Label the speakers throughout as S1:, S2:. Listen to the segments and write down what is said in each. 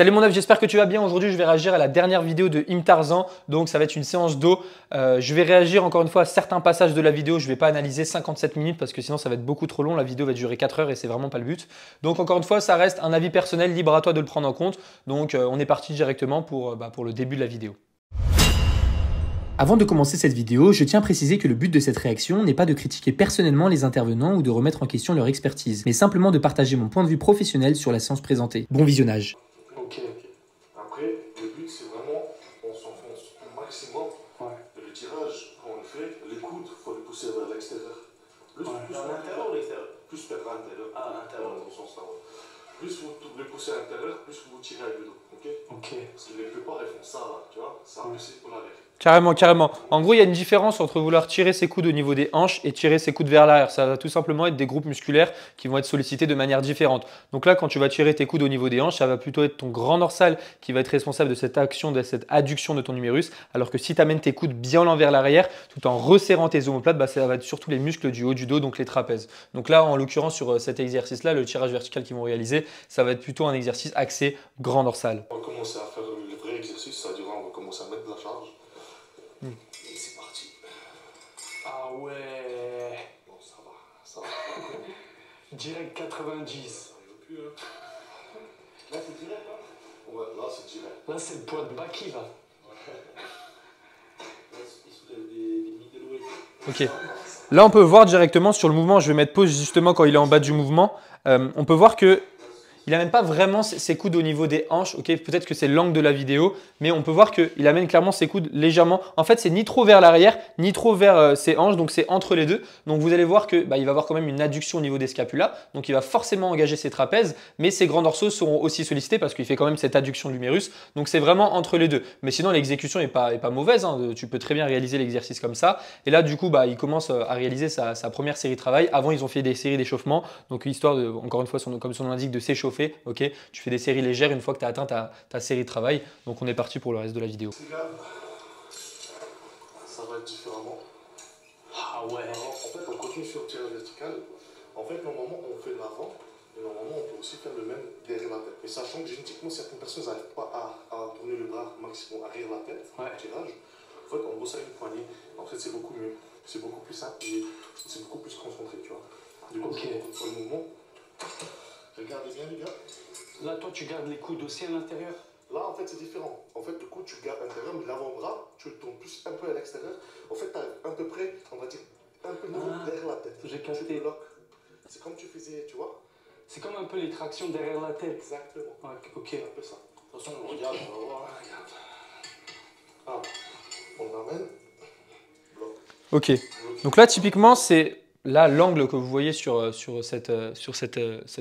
S1: Salut mon œuf, j'espère que tu vas bien. Aujourd'hui, je vais réagir à la dernière vidéo de Im Tarzan. Donc, ça va être une séance d'eau. Je vais réagir encore une fois à certains passages de la vidéo. Je ne vais pas analyser 57 minutes parce que sinon, ça va être beaucoup trop long. La vidéo va durer 4 heures et c'est vraiment pas le but. Donc, encore une fois, ça reste un avis personnel, libre à toi de le prendre en compte. Donc, on est parti directement pour le début de la vidéo. Avant de commencer cette vidéo, je tiens à préciser que le but de cette réaction n'est pas de critiquer personnellement les intervenants ou de remettre en question leur expertise, mais simplement de partager mon point de vue professionnel sur la séance présentée. Bon visionnage.
S2: Ok. Après, le but c'est vraiment, on s'enfonce au maximum. Ouais. Et le tirage, quand on le fait, les coudes, il faut les pousser vers l'extérieur. Plus vers l'intérieur ou l'extérieur? Plus vers l'intérieur. Ah, à l'intérieur. Dans ce sens-là, ouais. Plus vous les poussez à l'intérieur, plus vous tirez avec le dos. Ok. Parce que les plupart, ils font ça, là, tu vois, ça pousse pour l'arrière.
S1: Carrément, carrément. En gros, il y a une différence entre vouloir tirer ses coudes au niveau des hanches et tirer ses coudes vers l'arrière. Ça va tout simplement être des groupes musculaires qui vont être sollicités de manière différente. Donc là, quand tu vas tirer tes coudes au niveau des hanches, ça va plutôt être ton grand dorsal qui va être responsable de cette action, de cette adduction de ton humérus. Alors que si tu amènes tes coudes bien l'envers l'arrière, tout en resserrant tes omoplates, ça va être surtout les muscles du haut du dos, donc les trapèzes. Donc là, en l'occurrence, sur cet exercice-là, le tirage vertical qu'ils vont réaliser, ça va être plutôt un exercice axé grand dorsal.
S2: On va commencer à faire le vrai exercice, c'est-à-dire on va commencer à mettre de la charge. Et c'est parti.
S3: Ah ouais.
S2: Bon, ça va.
S3: Direct 90.
S2: Ça arrive plus, hein. Là, c'est direct, hein? Ouais, là, c'est direct.
S3: Là, c'est le poids de Baki, là.
S2: Là, il soulève des middleweight.
S1: Ok. Là, on peut voir directement sur le mouvement, je vais mettre pause justement quand il est en bas du mouvement. On peut voir que il n'amène pas vraiment ses coudes au niveau des hanches. Ok, peut-être que c'est l'angle de la vidéo, mais on peut voir qu'il amène clairement ses coudes légèrement. En fait, c'est ni trop vers l'arrière, ni trop vers ses hanches, donc c'est entre les deux. Donc vous allez voir qu'il va avoir quand même une adduction au niveau des scapulas, donc il va forcément engager ses trapèzes, mais ses grands dorsaux seront aussi sollicités parce qu'il fait quand même cette adduction de l'humérus. Donc c'est vraiment entre les deux. Mais sinon, l'exécution n'est pas mauvaise, hein. Tu peux très bien réaliser l'exercice comme ça. Et là, du coup, il commence à réaliser sa première série de travail. Avant, ils ont fait des séries d'échauffement, donc histoire de, encore une fois, comme son nom l'indique, de s'échauffer. Ok, tu fais des séries légères une fois que tu as atteint ta série de travail. Donc on est parti pour le reste de la vidéo.
S2: Ces gars, ça va être différemment.
S3: Ah ouais.
S2: Alors, en fait, on continue sur le tirage vertical. En fait, normalement, on fait l'avant. Et normalement, on peut aussi faire le même derrière la tête. Mais sachant que génétiquement, certaines personnes n'arrivent pas à tourner le bras maximum arrière la tête, au tirage. En fait, on bosse avec une poignée. En fait, c'est beaucoup mieux. C'est beaucoup plus simple et c'est beaucoup plus concentré, tu vois. Du coup, pour le mouvement. Regardez bien les gars.
S3: Là, toi, tu gardes les coudes aussi à l'intérieur?
S2: Là, en fait, c'est différent. En fait, le coup, tu gardes à l'intérieur, mais l'avant-bras, tu le tournes plus un peu à l'extérieur. En fait, tu as à peu près, on va dire, un peu derrière la tête.
S3: J'ai capté.
S2: C'est comme tu faisais, tu vois.
S3: C'est comme un peu les tractions derrière la tête.
S2: Exactement.
S3: Ouais, ok.
S2: C'est un peu ça. Attention, regarde, on va voir. Regarde. Ah, on l'amène. Bloc.
S1: Ok. Donc là, typiquement, c'est là l'angle que vous voyez sur cette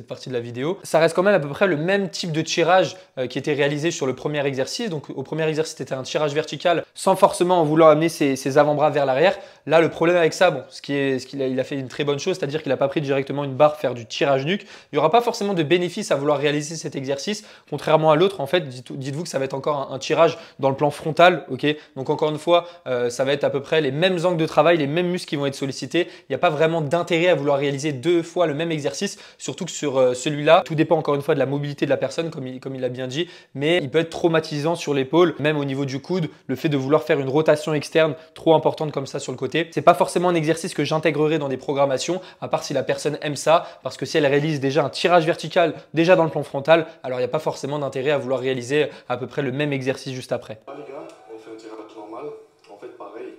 S1: partie de la vidéo. Ça reste quand même à peu près le même type de tirage qui était réalisé sur le premier exercice. Donc au premier exercice, c'était un tirage vertical sans forcément en vouloir amener ses avant-bras vers l'arrière. Là, le problème avec ça, il a fait une très bonne chose, c'est-à-dire qu'il n'a pas pris directement une barre faire du tirage nuque. Il n'y aura pas forcément de bénéfice à vouloir réaliser cet exercice, contrairement à l'autre. En fait, dites-vous que ça va être encore un tirage dans le plan frontal. Ok, donc encore une fois, ça va être à peu près les mêmes angles de travail, les mêmes muscles qui vont être sollicités. Il n'y a pas vraiment d'intérêt à vouloir réaliser 2 fois le même exercice, surtout que sur celui-là, tout dépend encore une fois de la mobilité de la personne, comme il l'a bien dit, mais il peut être traumatisant sur l'épaule, même au niveau du coude, le fait de vouloir faire une rotation externe trop importante comme ça sur le côté. C'est pas forcément un exercice que j'intégrerai dans des programmations, à part si la personne aime ça, parce que si elle réalise déjà un tirage vertical déjà dans le plan frontal, alors il n'y a pas forcément d'intérêt à vouloir réaliser à peu près le même exercice juste après.
S2: Là, les gars, on fait un tirage normal. En fait, pareil,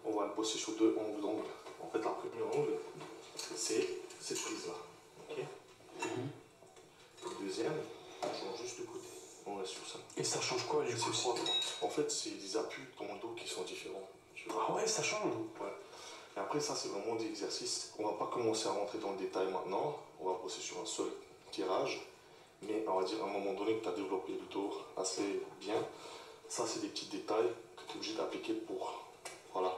S2: on va le bosser sur 2 angles d'angle. En fait, la première angle, c'est cette prise-là. Ok. Le deuxième, on change juste de côté. On reste sur ça.
S3: Et ça change quoi du coup?
S2: En fait, c'est des appuis dans le dos qui sont différents.
S3: Ah ouais, ça change.
S2: Ouais. Et après, ça, c'est vraiment des exercices. On va pas commencer à rentrer dans le détail maintenant. On va bosser sur un seul tirage. Mais on va dire à un moment donné que tu as développé le dos assez bien. Ça, c'est des petits détails que tu es obligé d'appliquer pour. Voilà.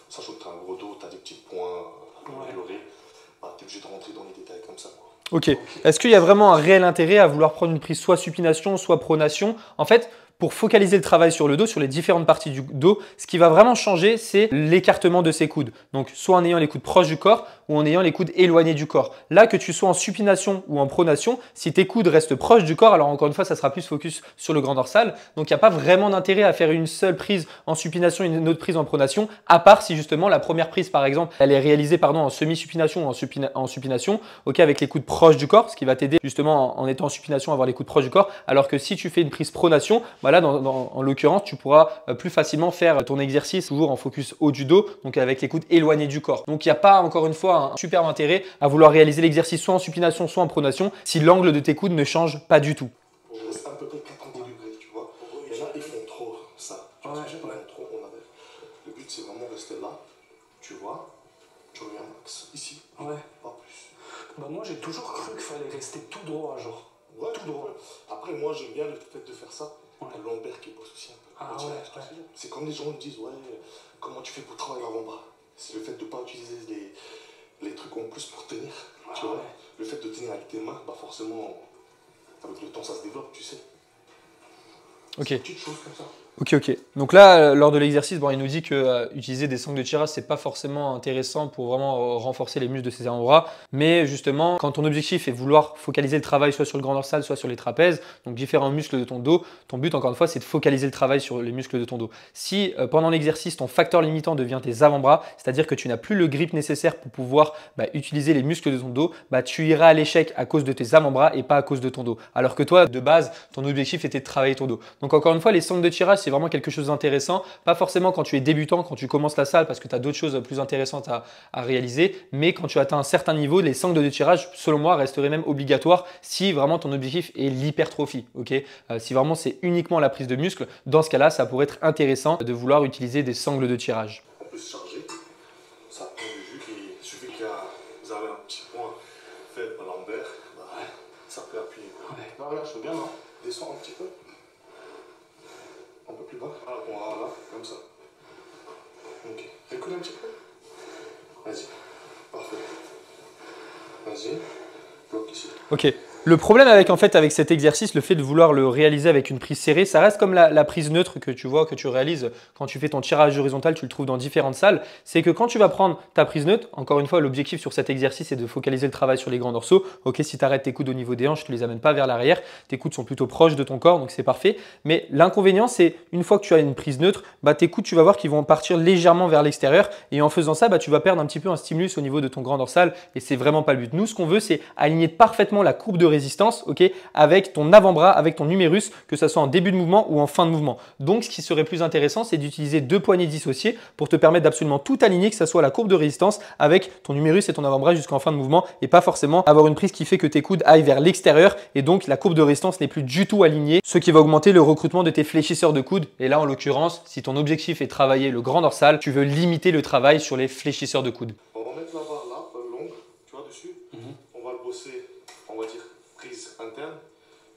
S2: Sachant que tu as un gros dos, tu as des petits points améliorés. Tu es obligé de rentrer dans les détails comme ça, quoi.
S1: Ok. Est-ce qu'il y a vraiment un réel intérêt à vouloir prendre une prise soit supination, soit pronation? En fait, pour focaliser le travail sur le dos, sur les différentes parties du dos, ce qui va vraiment changer, c'est l'écartement de ses coudes. Donc, soit en ayant les coudes proches du corps ou en ayant les coudes éloignés du corps. Là, que tu sois en supination ou en pronation, si tes coudes restent proches du corps, alors encore une fois, ça sera plus focus sur le grand dorsal. Donc, il n'y a pas vraiment d'intérêt à faire une seule prise en supination et une autre prise en pronation, à part si justement la première prise, par exemple, elle est réalisée en semi-supination ou en supination, avec les coudes proches du corps, ce qui va t'aider justement en étant en supination à avoir les coudes proches du corps. Alors que si tu fais une prise pronation, là, en l'occurrence, tu pourras plus facilement faire ton exercice toujours en focus haut du dos, donc avec les coudes éloignés du corps. Donc, il n'y a pas, encore une fois, un superbe intérêt à vouloir réaliser l'exercice soit en supination, soit en pronation, si l'angle de tes coudes ne change pas du tout.
S2: Je reste à peu près 90 degrés, tu vois. Et là, ils font trop ça. Tu vois, ils font trop en arrière. Le but, c'est vraiment rester là, tu vois. Tu reviens max ici,
S3: Ouais.
S2: pas plus.
S3: Bah moi j'ai toujours cru qu'il fallait rester tout droit, genre.
S2: Ouais, tout droit. Après, moi, j'aime bien le fait de faire ça.
S3: Ouais.
S2: Le lombaire qui bosse aussi un peu.
S3: Ah
S2: Tu vois,
S3: ouais.
S2: c'est comme les gens me disent, ouais, comment tu fais pour travailler l'avant-bras? C'est le fait de ne pas utiliser les trucs en plus pour tenir. Tu vois, le fait de tenir avec tes mains, bah forcément, avec le temps, ça se développe, tu sais.
S1: Ok.
S2: C'est une petite chose comme ça.
S1: Ok. Donc là, lors de l'exercice, il nous dit que utiliser des sangles de tirage, c'est pas forcément intéressant pour vraiment renforcer les muscles de ses avant-bras. Mais justement, quand ton objectif est de vouloir focaliser le travail soit sur le grand dorsal, soit sur les trapèzes, donc différents muscles de ton dos, ton but, encore une fois, c'est de focaliser le travail sur les muscles de ton dos. Si pendant l'exercice, ton facteur limitant devient tes avant-bras, c'est-à-dire que tu n'as plus le grip nécessaire pour pouvoir utiliser les muscles de ton dos, tu iras à l'échec à cause de tes avant-bras et pas à cause de ton dos. Alors que toi, de base, ton objectif était de travailler ton dos. Donc encore une fois, les sangles de tirage, c'est vraiment quelque chose d'intéressant. Pas forcément quand tu es débutant, quand tu commences la salle, parce que tu as d'autres choses plus intéressantes à réaliser. Mais quand tu atteins un certain niveau, les sangles de tirage, selon moi, resteraient même obligatoires si vraiment ton objectif est l'hypertrophie. Si vraiment c'est uniquement la prise de muscle, dans ce cas-là, ça pourrait être intéressant de vouloir utiliser des sangles de tirage.
S2: On peut se charger, ça prend du jus et il suffit que vous avez un petit point faible à lombaire, ça peut appuyer. Là, regarde, je fais bien, non? Descends un petit peu. Un peu plus bas. Voilà, comme ça. Ok. Écoute un petit peu. Vas-y. Parfait. Vas-y. Bloque ici.
S1: Ok. Le problème avec cet exercice, le fait de vouloir le réaliser avec une prise serrée, ça reste comme la prise neutre que tu vois, que tu réalises quand tu fais ton tirage horizontal, tu le trouves dans différentes salles. C'est que quand tu vas prendre ta prise neutre, encore une fois, l'objectif sur cet exercice est de focaliser le travail sur les grands dorsaux. Si tu arrêtes tes coudes au niveau des hanches, tu ne les amènes pas vers l'arrière. Tes coudes sont plutôt proches de ton corps, donc c'est parfait. Mais l'inconvénient, c'est une fois que tu as une prise neutre, tes coudes, tu vas voir qu'ils vont partir légèrement vers l'extérieur. Et en faisant ça, tu vas perdre un petit peu un stimulus au niveau de ton grand dorsal. Et c'est vraiment pas le but. Nous, ce qu'on veut, c'est aligner parfaitement la courbe de résistance, avec ton avant-bras, avec ton numérus, que ce soit en début de mouvement ou en fin de mouvement. Donc, ce qui serait plus intéressant, c'est d'utiliser deux poignées dissociées pour te permettre d'absolument tout aligner, que ce soit la courbe de résistance avec ton numérus et ton avant-bras jusqu'en fin de mouvement, et pas forcément avoir une prise qui fait que tes coudes aillent vers l'extérieur et donc la courbe de résistance n'est plus du tout alignée, ce qui va augmenter le recrutement de tes fléchisseurs de coudes. Et là, en l'occurrence, si ton objectif est de travailler le grand dorsal, tu veux limiter le travail sur les fléchisseurs de coudes.
S2: On va mettre la barre là, longue, tu vois, dessus. On va le bosser, on va dire, prise interne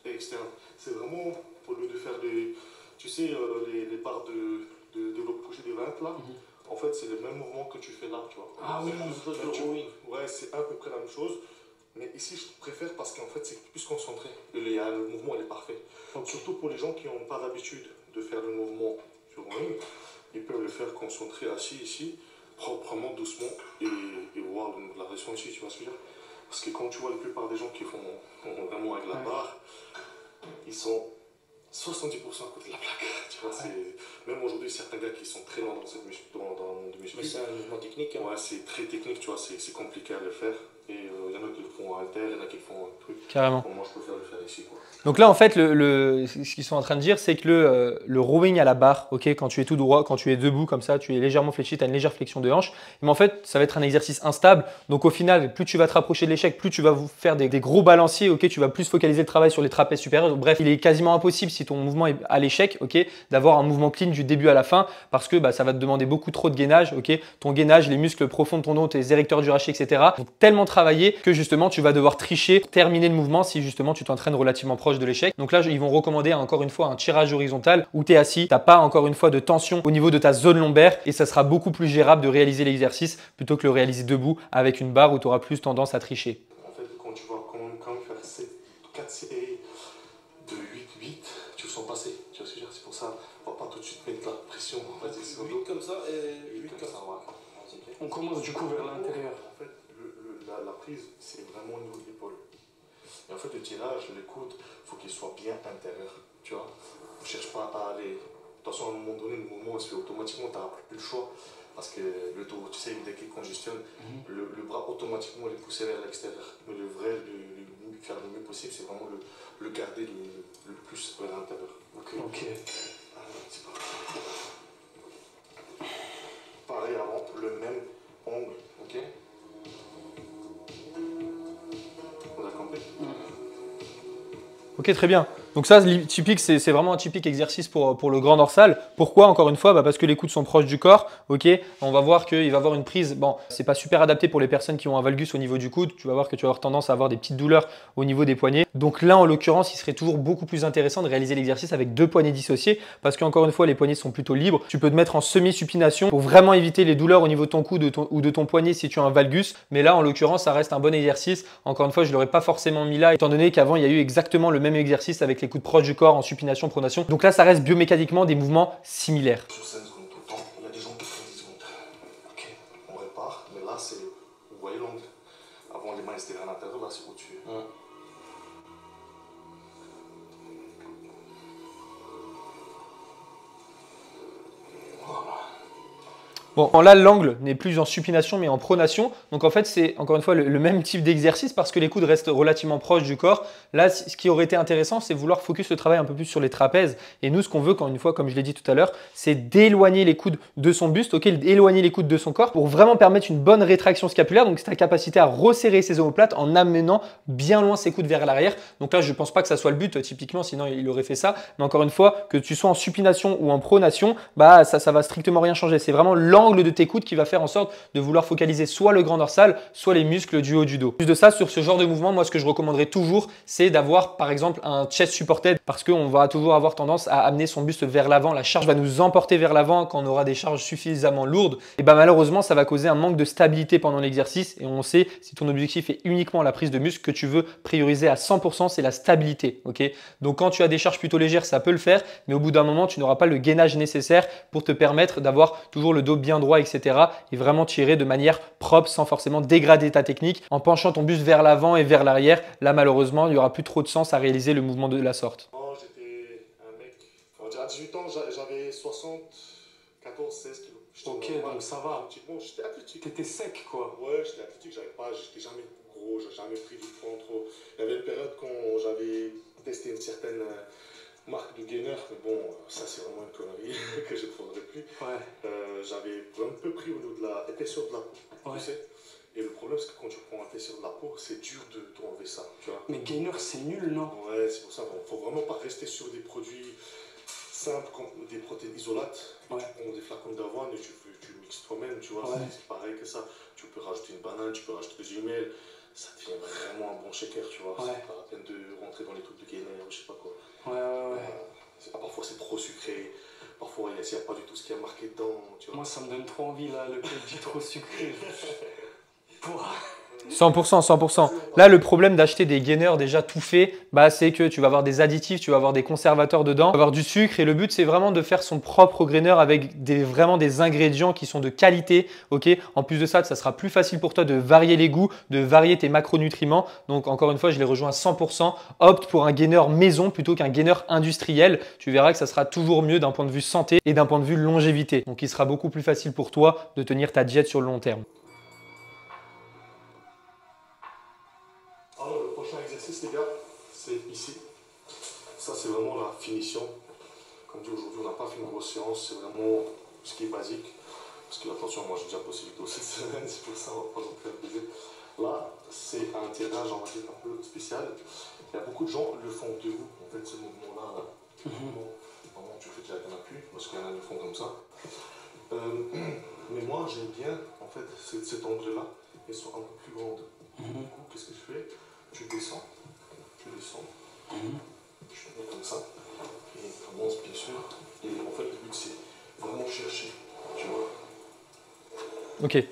S2: et externe. C'est vraiment, au lieu de faire des, tu sais, les barres de l'opposé des 20 là, en fait, c'est le même mouvement que tu fais là, tu vois.
S3: Ah oui,
S2: ouais, c'est à peu près la même chose. Mais ici, je préfère parce qu'en fait, c'est plus concentré. Le mouvement, il est parfait. Donc, surtout pour les gens qui n'ont pas l'habitude de faire le mouvement sur ring, ils peuvent le faire concentré, assis ici, proprement, doucement, et voir la pression ici, tu vois ce que je veux dire? Parce que quand tu vois la plupart des gens qui font vraiment avec la barre, ils sont 70% à côté de la plaque. Tu vois, même aujourd'hui, certains gars qui sont très loin dans le monde du muscu.
S3: Mais c'est un mouvement technique.
S2: Ouais, c'est très technique, tu vois, c'est compliqué à le faire. Et il y en a qui le font à l'intérieur, il y en a qui le font un truc.
S1: Carrément.
S2: Bon, moi, je préfère le faire ici, quoi.
S1: Donc là, en fait, ce qu'ils sont en train de dire, c'est que le rowing à la barre, quand tu es tout droit, quand tu es debout comme ça, tu es légèrement fléchi, tu as une légère flexion de hanche. Mais en fait, ça va être un exercice instable. Donc au final, plus tu vas te rapprocher de l'échec, plus tu vas vous faire des gros balanciers, tu vas plus focaliser le travail sur les trapèzes supérieurs. Donc, bref, il est quasiment impossible si ton mouvement est à l'échec, d'avoir un mouvement clean du début à la fin parce que ça va te demander beaucoup trop de gainage. Ton gainage, les muscles profonds de ton dos, tes érecteurs du rachis, etc. vont tellement travailler que justement, tu vas devoir tricher, terminer le mouvement si justement tu t'entraînes relativement proche de l'échec. Donc là, ils vont recommander encore une fois un tirage horizontal où tu es assis, tu n'as pas encore une fois de tension au niveau de ta zone lombaire et ça sera beaucoup plus gérable de réaliser l'exercice plutôt que le réaliser debout avec une barre où tu auras plus tendance à tricher.
S2: En fait, quand tu vas quand même faire 4 séries de 8-8, tu sont passés. Tu vois ce que je veux dire? C'est pour ça, on va pas tout de suite mettre la pression. En fait,
S3: 8 comme ça et 8 comme ça.
S2: Ouais.
S3: On commence du coup vers l'intérieur.
S2: En fait, la prise, c'est vraiment au niveau de l'épaule. Et en fait, le tirage, le coude, il faut qu'il soit bien intérieur. Tu vois, on ne cherche pas à aller. De toute façon, à un moment donné, le mouvement se fait automatiquement, tu n'as plus le choix. Parce que le dos, tu sais, dès qu'il congestionne, le bras automatiquement est poussé vers l'extérieur. Mais le vrai, faire le mieux possible, c'est vraiment le garder le plus vers l'intérieur. Ok. C'est parti. Pareil avant, le même angle. Ok. On a compris?
S1: Ok, très bien. Donc ça, typique, c'est vraiment un typique exercice pour le grand dorsal. Pourquoi? Encore une fois, parce que les coudes sont proches du corps. Ok, on va voir qu'il va avoir une prise. Bon, c'est pas super adapté pour les personnes qui ont un valgus au niveau du coude. Tu vas voir que tu vas avoir tendance à avoir des petites douleurs au niveau des poignets. Donc là, en l'occurrence, il serait toujours beaucoup plus intéressant de réaliser l'exercice avec 2 poignets dissociés parce qu'encore une fois, les poignets sont plutôt libres. Tu peux te mettre en semi-supination pour vraiment éviter les douleurs au niveau de ton coude ou de ton poignet si tu as un valgus. Mais là, en l'occurrence, ça reste un bon exercice. Encore une fois, je ne l'aurais pas forcément mis là étant donné qu'avant, il y a eu exactement le même exercice avec les coudes proches du corps en supination, pronation. Donc là, ça reste biomécaniquement des mouvements similaires.
S2: Sur 5 secondes tout le temps, il y a des gens qui font 10 secondes. Ok, on répare, mais là, c'est, vous voyez l'angle. Avant, les mains étaient à l'intérieur, là, c'est au-dessus.
S1: Bon, là, l'angle n'est plus en supination, mais en pronation. Donc, en fait, c'est encore une fois le même type d'exercice parce que les coudes restent relativement proches du corps. Là, ce qui aurait été intéressant, c'est vouloir focus le travail un peu plus sur les trapèzes. Et nous, ce qu'on veut, encore une fois, comme je l'ai dit tout à l'heure, c'est d'éloigner les coudes de son buste, ok, d'éloigner les coudes de son corps pour vraiment permettre une bonne rétraction scapulaire. Donc, c'est ta capacité à resserrer ses omoplates en amenant bien loin ses coudes vers l'arrière. Donc là, je ne pense pas que ça soit le but, typiquement, sinon il aurait fait ça. Mais encore une fois, que tu sois en supination ou en pronation, ça va strictement rien changer. C'est vraiment l'angle de tes coudes qui va faire en sorte de vouloir focaliser soit le grand dorsal, soit les muscles du haut du dos. Plus de ça, sur ce genre de mouvement, moi, ce que je recommanderais toujours, c'est d'avoir, par exemple, un chest supported parce qu'on va toujours avoir tendance à amener son buste vers l'avant. La charge va nous emporter vers l'avant quand on aura des charges suffisamment lourdes. Et malheureusement, ça va causer un manque de stabilité pendant l'exercice. Et on sait, si ton objectif est uniquement la prise de muscle, que tu veux prioriser à 100%, c'est la stabilité. Ok. Donc, quand tu as des charges plutôt légères, ça peut le faire. Mais au bout d'un moment, tu n'auras pas le gainage nécessaire pour te permettre d'avoir toujours le dos bien droit, etc. et vraiment tirer de manière propre sans forcément dégrader ta technique. En penchant ton buste vers l'avant et vers l'arrière, là malheureusement, il n'y aura plus trop de sens à réaliser le mouvement de la sorte.
S2: Oh, j'étais un mec, on va dire à 18 ans, j'avais 74, 16 kilos.
S3: Ok, donc ça va.
S2: J'étais athlétique.
S3: T'étais sec quoi.
S2: Ouais, j'étais athlétique, j'étais jamais gros, j'ai jamais pris du poids trop. Il y avait une période quand j'avais testé une certaine marque de gainer, mais bon, ça c'est vraiment une connerie que je ne prendrai plus. J'avais un peu pris au niveau de la épaisseur de la peau, tu sais. Et le problème, c'est que quand tu prends l'épaisseur de la peau, c'est dur de t'enlever ça, tu vois.
S3: Mais gainer, c'est nul, non?
S2: Ouais, c'est pour ça. Il ne faut vraiment pas rester sur des produits simples comme des protéines isolates. Tu prends des flacons d'avoine et tu mixes toi-même, tu vois. C'est pareil que ça. Tu peux rajouter une banane, tu peux rajouter des jumelles. Ça devient vraiment un bon shaker, tu vois. C'est pas la peine de rentrer dans les trucs de gainer ou je sais pas quoi. Parfois c'est trop sucré, parfois il n'y a pas du tout ce qui est marqué dedans, tu vois.
S3: Moi ça me donne trop envie là, le club dit trop sucré.
S1: 100%, 100%. Là, le problème d'acheter des gainers déjà tout faits, c'est que tu vas avoir des additifs, tu vas avoir des conservateurs dedans, tu vas avoir du sucre et le but, c'est vraiment de faire son propre gainer avec vraiment des ingrédients qui sont de qualité. Ok. En plus de ça, ça sera plus facile pour toi de varier les goûts, de varier tes macronutriments. Donc, encore une fois, je les rejoins à 100%. Opte pour un gainer maison plutôt qu'un gainer industriel. Tu verras que ça sera toujours mieux d'un point de vue santé et d'un point de vue longévité. Donc, il sera beaucoup plus facile pour toi de tenir ta diète sur le long terme.
S2: Alors, le prochain exercice, les gars, c'est ici. Ça, c'est vraiment la finition. Comme dit aujourd'hui, on n'a pas fait une grosse séance. C'est vraiment ce qui est basique. Parce que, attention, moi, j'ai déjà posé vidéo cette semaine. C'est pour ça, on va pas non plus abuser. Là, c'est un tirage, on va dire, un peu spécial. Il y a beaucoup de gens qui le font debout. En fait, ce mouvement-là, normalement, tu fais déjà avec un appui. Parce qu'il y en a qui le font comme ça. Mais moi, j'aime bien, en fait, cet angle-là. Ils sont un peu plus grandes. Du coup, qu'est-ce que je fais? Je descends, je te mets comme ça, et avance bien sûr, et en fait le but c'est vraiment chercher, tu vois.
S1: Ok,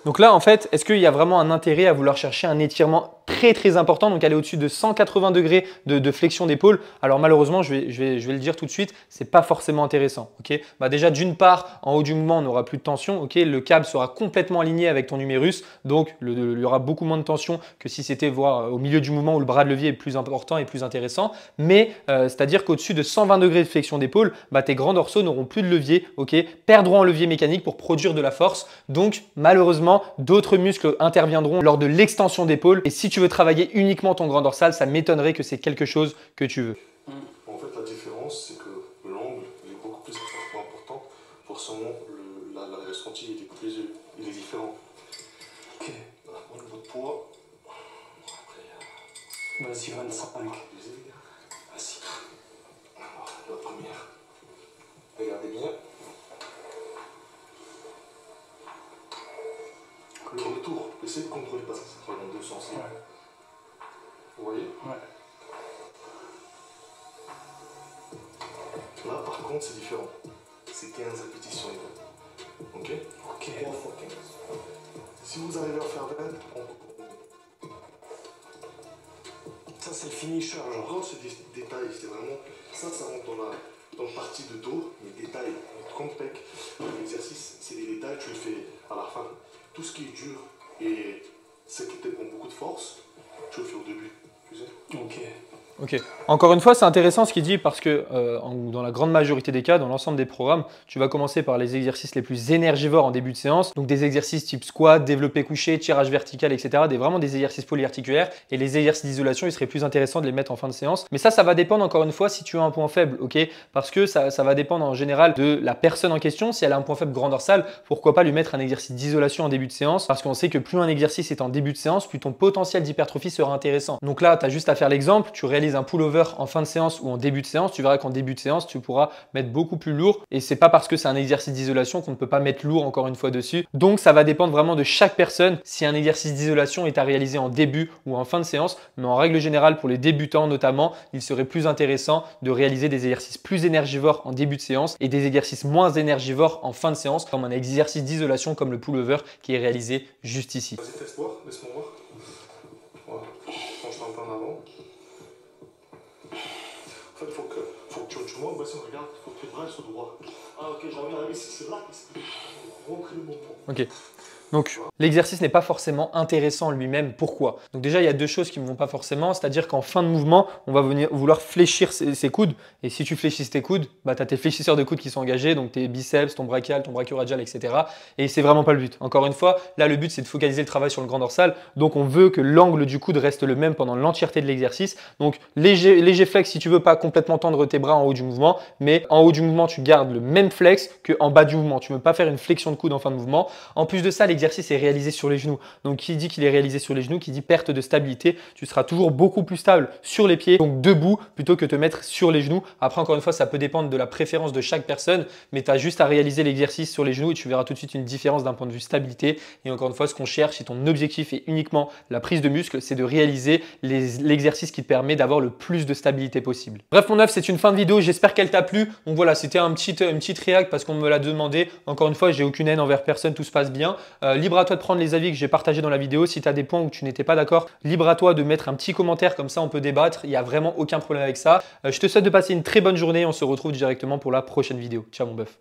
S1: Donc là, en fait, est-ce qu'il y a vraiment un intérêt à vouloir chercher un étirement très important, donc aller au-dessus de 180 degrés de flexion d'épaule? Alors malheureusement, je vais le dire tout de suite, c'est pas forcément intéressant. Ok, déjà d'une part, en haut du mouvement, on n'aura plus de tension. Ok, le câble sera complètement aligné avec ton numérus, donc il y aura beaucoup moins de tension que si c'était au milieu du mouvement où le bras de levier est plus important et plus intéressant. Mais c'est-à-dire qu'au-dessus de 120 degrés de flexion d'épaule, tes grands dorsaux n'auront plus de levier, ok, perdront en levier mécanique pour produire de la force. Donc malheureusement, d'autres muscles interviendront lors de l'extension d'épaule. Et si tu veux travailler uniquement ton grand dorsal, ça m'étonnerait que c'est quelque chose que tu veux.
S2: En fait, la différence, c'est que l'angle est beaucoup plus important. Forcément, la ressenti il est différent.
S3: Ok.
S2: Au niveau de poids,
S3: Vas-y, 25.
S2: Vas-y. Alors, la première. Regardez bien. Le retour, essayez de contrôler parce que ça travaille dans deux sens.
S3: Ouais.
S2: Vous voyez?
S3: Ouais.
S2: Là, par contre, c'est différent. C'est 15 répétitions. Ok?
S3: Ok.
S2: 3 fois 15. Si vous arrivez à faire 20,
S3: Ça, c'est le finisher,
S2: on
S3: genre.
S2: rentre sur des détails. C'est vraiment. Ça rentre dans la partie de dos, les détails. Comme pec, l'exercice, c'est des détails, tu le fais à la fin. Tout ce qui est dur et ce qui te prend beaucoup de force, tu le fais au début. Tu sais?
S3: Ok.
S1: Ok. Encore une fois, c'est intéressant ce qu'il dit parce que dans la grande majorité des cas, dans l'ensemble des programmes, tu vas commencer par les exercices les plus énergivores en début de séance. Donc des exercices type squat, développé couché, tirage vertical, etc. Vraiment des exercices polyarticulaires. Et les exercices d'isolation, il serait plus intéressant de les mettre en fin de séance. Mais ça va dépendre encore une fois si tu as un point faible, ok? Parce que ça va dépendre en général de la personne en question. Si elle a un point faible grand dorsal, pourquoi pas lui mettre un exercice d'isolation en début de séance? Parce qu'on sait que plus un exercice est en début de séance, plus ton potentiel d'hypertrophie sera intéressant. Donc là, tu as juste à faire l'exemple. Tu réalises un pullover en fin de séance ou en début de séance, tu verras qu'en début de séance, tu pourras mettre beaucoup plus lourd et c'est pas parce que c'est un exercice d'isolation qu'on ne peut pas mettre lourd encore une fois dessus. Donc ça va dépendre vraiment de chaque personne si un exercice d'isolation est à réaliser en début ou en fin de séance, mais en règle générale pour les débutants notamment, il serait plus intéressant de réaliser des exercices plus énergivores en début de séance et des exercices moins énergivores en fin de séance comme un exercice d'isolation comme le pullover qui est réalisé juste ici.
S2: Vas-y, teste voir, laisse-moi voir. Voilà. Quand je t'entends en avant. En fait, il faut que tu montes, si on regarde, il faut que tes bras soient droits. Ah, ok, j'en reviens. C'est là que rentre le mouvement.
S1: Ok. Donc, l'exercice n'est pas forcément intéressant en lui-même. Pourquoi? Donc déjà, il y a deux choses qui ne vont pas forcément. C'est-à-dire qu'en fin de mouvement, on va vouloir fléchir ses coudes. Et si tu fléchis tes coudes, tu as tes fléchisseurs de coudes qui sont engagés, donc tes biceps, ton brachial, ton brachioradial, etc. Et c'est vraiment pas le but. Encore une fois, là, le but, c'est de focaliser le travail sur le grand dorsal. Donc, on veut que l'angle du coude reste le même pendant l'entièreté de l'exercice. Donc, léger flex si tu veux pas complètement tendre tes bras en haut du mouvement. Mais en haut du mouvement, tu gardes le même flex qu'en bas du mouvement. Tu ne veux pas faire une flexion de coude en fin de mouvement. En plus de ça, l'exercice est réalisé sur les genoux. Donc, qui dit qu'il est réalisé sur les genoux, qui dit perte de stabilité, tu seras toujours beaucoup plus stable sur les pieds, donc debout, plutôt que te mettre sur les genoux. Après, encore une fois, ça peut dépendre de la préférence de chaque personne, mais tu as juste à réaliser l'exercice sur les genoux et tu verras tout de suite une différence d'un point de vue stabilité. Et encore une fois, ce qu'on cherche, si ton objectif est uniquement la prise de muscle, c'est de réaliser l'exercice qui te permet d'avoir le plus de stabilité possible. Bref, mon œuf, c'est une fin de vidéo. J'espère qu'elle t'a plu. Donc voilà, c'était une petite réac parce qu'on me l'a demandé. Encore une fois, j'ai aucune haine envers personne, tout se passe bien. Libre à toi de prendre les avis que j'ai partagés dans la vidéo. Si tu as des points où tu n'étais pas d'accord, libre à toi de mettre un petit commentaire, comme ça on peut débattre. Il n'y a vraiment aucun problème avec ça. Je te souhaite de passer une très bonne journée. On se retrouve directement pour la prochaine vidéo. Ciao mon bœuf.